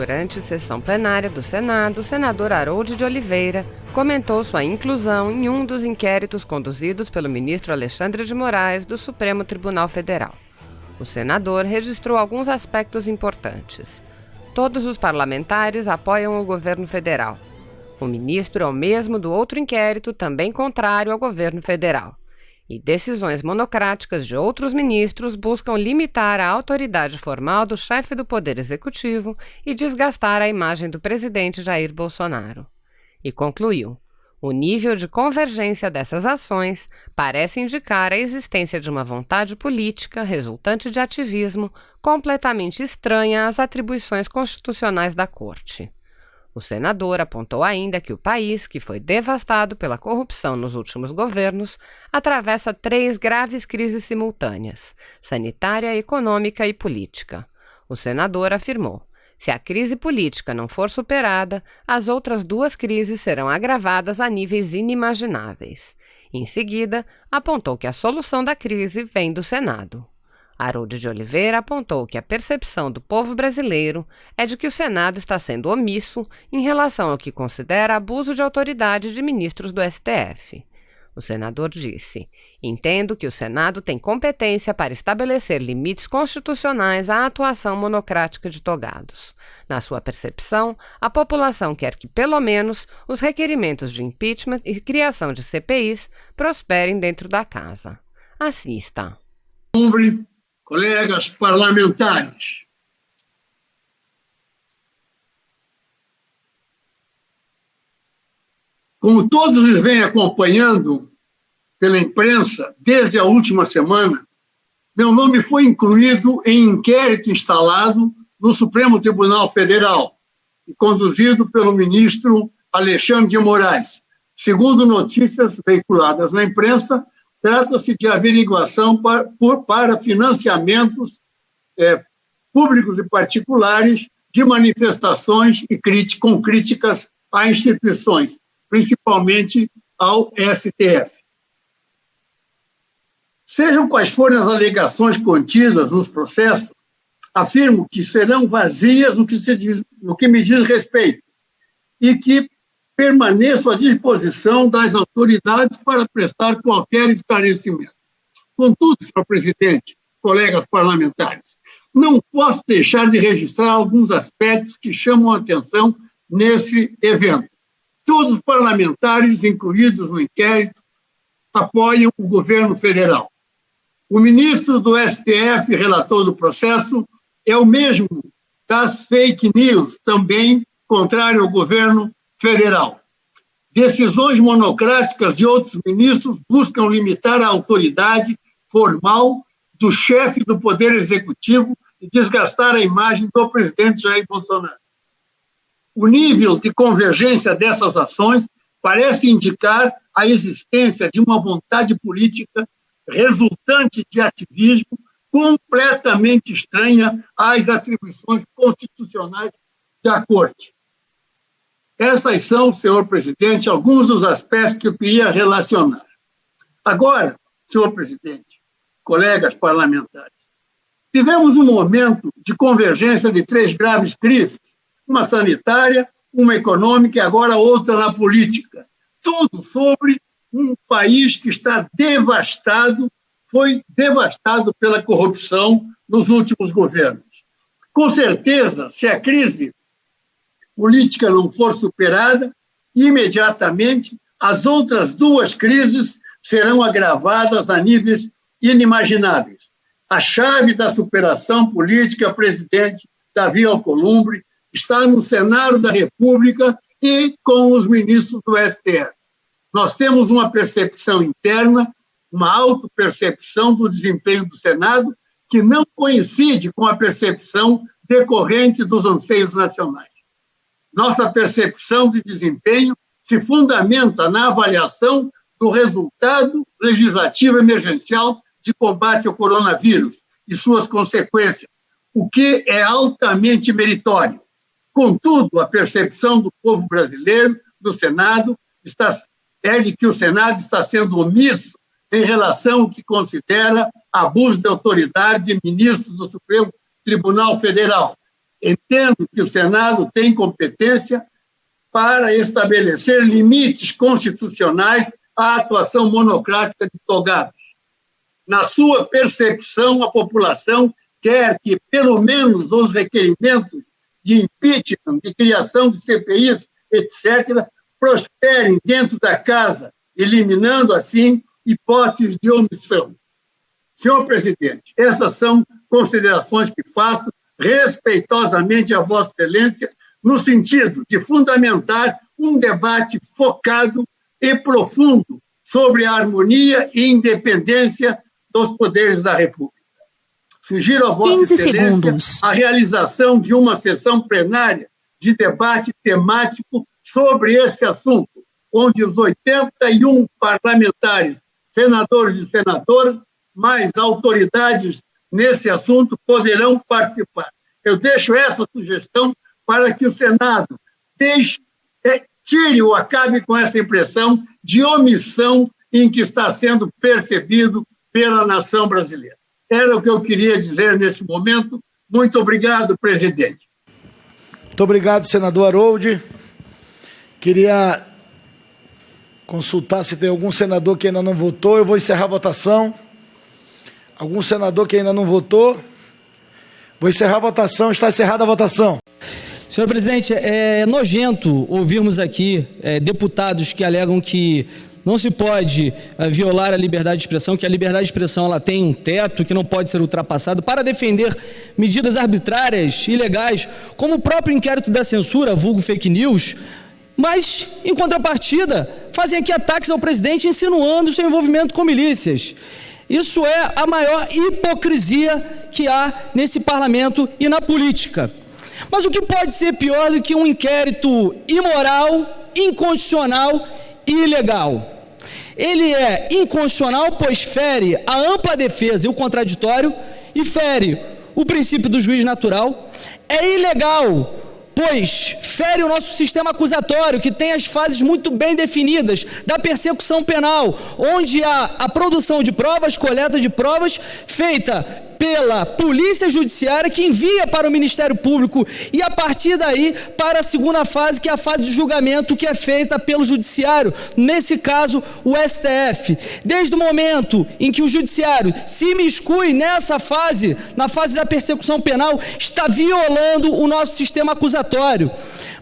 Durante sessão plenária do Senado, o senador Harold de Oliveira comentou sua inclusão em um dos inquéritos conduzidos pelo ministro Alexandre de Moraes do Supremo Tribunal Federal. O senador registrou alguns aspectos importantes. Todos os parlamentares apoiam o governo federal. O ministro é o mesmo do outro inquérito, também contrário ao governo federal. E decisões monocráticas de outros ministros buscam limitar a autoridade formal do chefe do Poder Executivo e desgastar a imagem do presidente Jair Bolsonaro. E concluiu: o nível de convergência dessas ações parece indicar a existência de uma vontade política resultante de ativismo completamente estranha às atribuições constitucionais da Corte. O senador apontou ainda que o país, que foi devastado pela corrupção nos últimos governos, atravessa 3 graves crises simultâneas: sanitária, econômica e política. O senador afirmou: se a crise política não for superada, as outras 2 crises serão agravadas a níveis inimagináveis. Em seguida, apontou que a solução da crise vem do Senado. Harold de Oliveira apontou que a percepção do povo brasileiro é de que o Senado está sendo omisso em relação ao que considera abuso de autoridade de ministros do STF. O senador disse: entendo que o Senado tem competência para estabelecer limites constitucionais à atuação monocrática de togados. Na sua percepção, a população quer que, pelo menos, os requerimentos de impeachment e criação de CPIs prosperem dentro da casa. Assista. Colegas parlamentares, como todos vêm acompanhando pela imprensa desde a última semana, meu nome foi incluído em inquérito instalado no Supremo Tribunal Federal e conduzido pelo ministro Alexandre de Moraes. Segundo notícias veiculadas na imprensa, trata-se de averiguação para financiamentos públicos e particulares de manifestações com críticas a instituições, principalmente ao STF. Sejam quais forem as alegações contidas nos processos, afirmo que serão vazias no que me diz respeito e que permaneço à disposição das autoridades para prestar qualquer esclarecimento. Contudo, senhor presidente, colegas parlamentares, não posso deixar de registrar alguns aspectos que chamam a atenção nesse evento. Todos os parlamentares incluídos no inquérito apoiam o governo federal. O ministro do STF, relator do processo, é o mesmo das fake news, também contrário ao governo federal. Decisões monocráticas de outros ministros buscam limitar a autoridade formal do chefe do Poder Executivo e desgastar a imagem do presidente Jair Bolsonaro. O nível de convergência dessas ações parece indicar a existência de uma vontade política resultante de ativismo completamente estranha às atribuições constitucionais da Corte. Essas são, senhor presidente, alguns dos aspectos que eu queria relacionar. Agora, senhor presidente, colegas parlamentares, tivemos um momento de convergência de 3 graves crises, uma sanitária, uma econômica e agora outra na política. Tudo sobre um país que está devastado, foi devastado pela corrupção nos últimos governos. Com certeza, se a crise política não for superada, imediatamente as outras 2 crises serão agravadas a níveis inimagináveis. A chave da superação política, presidente Davi Alcolumbre, está no Senado da República e com os ministros do STF. Nós temos uma percepção interna, uma autopercepção do desempenho do Senado que não coincide com a percepção decorrente dos anseios nacionais. Nossa percepção de desempenho se fundamenta na avaliação do resultado legislativo emergencial de combate ao coronavírus e suas consequências, o que é altamente meritório. Contudo, a percepção do povo brasileiro, do Senado, é de que o Senado está sendo omisso em relação ao que considera abuso de autoridade de ministros do Supremo Tribunal Federal. Entendo que o Senado tem competência para estabelecer limites constitucionais à atuação monocrática de togados. Na sua percepção, a população quer que, pelo menos, os requerimentos de impeachment, de criação de CPIs, etc., prosperem dentro da casa, eliminando, assim, hipóteses de omissão. Senhor presidente, essas são considerações que faço respeitosamente a Vossa Excelência, no sentido de fundamentar um debate focado e profundo sobre a harmonia e independência dos poderes da República. Sugiro a Vossa Excelência a realização de uma sessão plenária de debate temático sobre esse assunto, onde os 81 parlamentares, senadores e senadoras, mais autoridades nesse assunto poderão participar. Eu deixo essa sugestão para que o Senado tire ou acabe com essa impressão de omissão em que está sendo percebido pela nação brasileira. Era o que eu queria dizer nesse momento. Muito obrigado, presidente. Muito obrigado, senador Harold. Queria consultar se tem algum senador que ainda não votou. Eu vou encerrar a votação. Algum senador que ainda não votou? Vou encerrar a votação. Está encerrada a votação. Senhor presidente, é nojento ouvirmos aqui deputados que alegam que não se pode violar a liberdade de expressão, que a liberdade de expressão ela tem um teto que não pode ser ultrapassado, para defender medidas arbitrárias, ilegais, como o próprio inquérito da censura, vulgo fake news, mas, em contrapartida, fazem aqui ataques ao presidente insinuando seu envolvimento com milícias. Isso é a maior hipocrisia que há nesse parlamento e na política. Mas o que pode ser pior do que um inquérito imoral, inconstitucional e ilegal? Ele é inconstitucional, pois fere a ampla defesa e o contraditório e fere o princípio do juiz natural. É ilegal, pois fere o nosso sistema acusatório, que tem as fases muito bem definidas da persecução penal, onde há a produção de provas, coleta de provas, feita pela Polícia Judiciária, que envia para o Ministério Público, e a partir daí para a segunda fase, que é a fase de julgamento, que é feita pelo Judiciário, nesse caso o STF. Desde o momento em que o Judiciário se imiscui nessa fase, na fase da persecução penal, está violando o nosso sistema acusatório.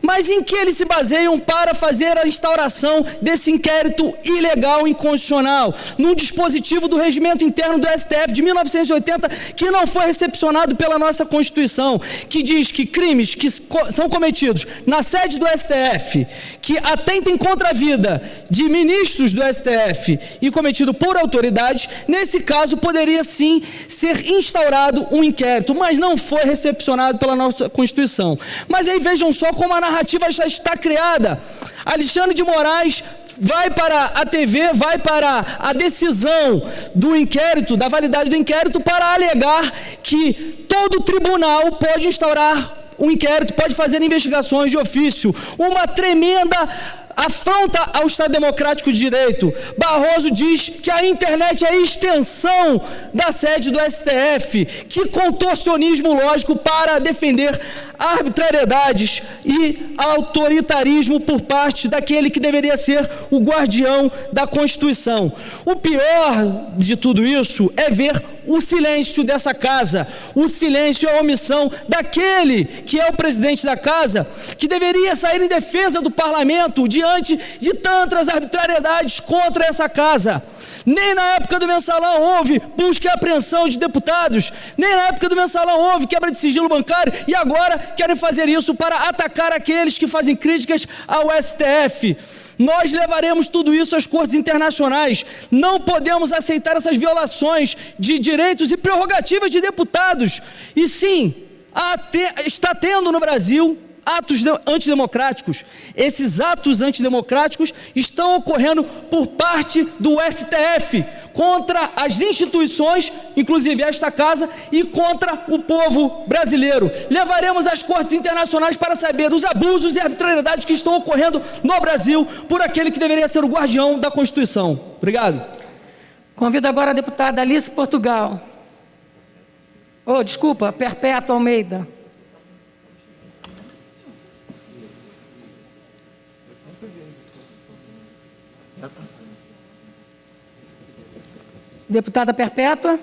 Mas em que eles se baseiam para fazer a instauração desse inquérito ilegal, inconstitucional, num dispositivo do regimento interno do STF de 1980, que não foi recepcionado pela nossa Constituição, que diz que crimes que são cometidos na sede do STF, que atentem contra a vida de ministros do STF e cometido por autoridades, nesse caso poderia sim ser instaurado um inquérito, mas não foi recepcionado pela nossa Constituição. Mas aí vejam só como a narrativa já está criada. Alexandre de Moraes vai para a TV, vai para a decisão do inquérito, da validade do inquérito, para alegar que todo tribunal pode instaurar um inquérito, pode fazer investigações de ofício. Uma tremenda afronta ao Estado Democrático de Direito. Barroso diz que a internet é a extensão da sede do STF. Que contorcionismo lógico para defender arbitrariedades e autoritarismo por parte daquele que deveria ser o guardião da Constituição. O pior de tudo isso é ver o silêncio dessa casa, o silêncio e a omissão daquele que é o presidente da casa, que deveria sair em defesa do parlamento diante de tantas arbitrariedades contra essa casa. Nem na época do mensalão houve busca e apreensão de deputados, nem na época do mensalão houve quebra de sigilo bancário, e agora querem fazer isso para atacar aqueles que fazem críticas ao STF. Nós levaremos tudo isso às cortes internacionais. Não podemos aceitar essas violações de direitos e prerrogativas de deputados. E sim, está tendo no Brasil atos antidemocráticos. Esses atos antidemocráticos estão ocorrendo por parte do STF, contra as instituições, inclusive esta casa, e contra o povo brasileiro. Levaremos às cortes internacionais para saber os abusos e arbitrariedades que estão ocorrendo no Brasil por aquele que deveria ser o guardião da Constituição. Obrigado. Convido agora a deputada Alice Portugal. Perpétua Almeida. Deputada Perpétua.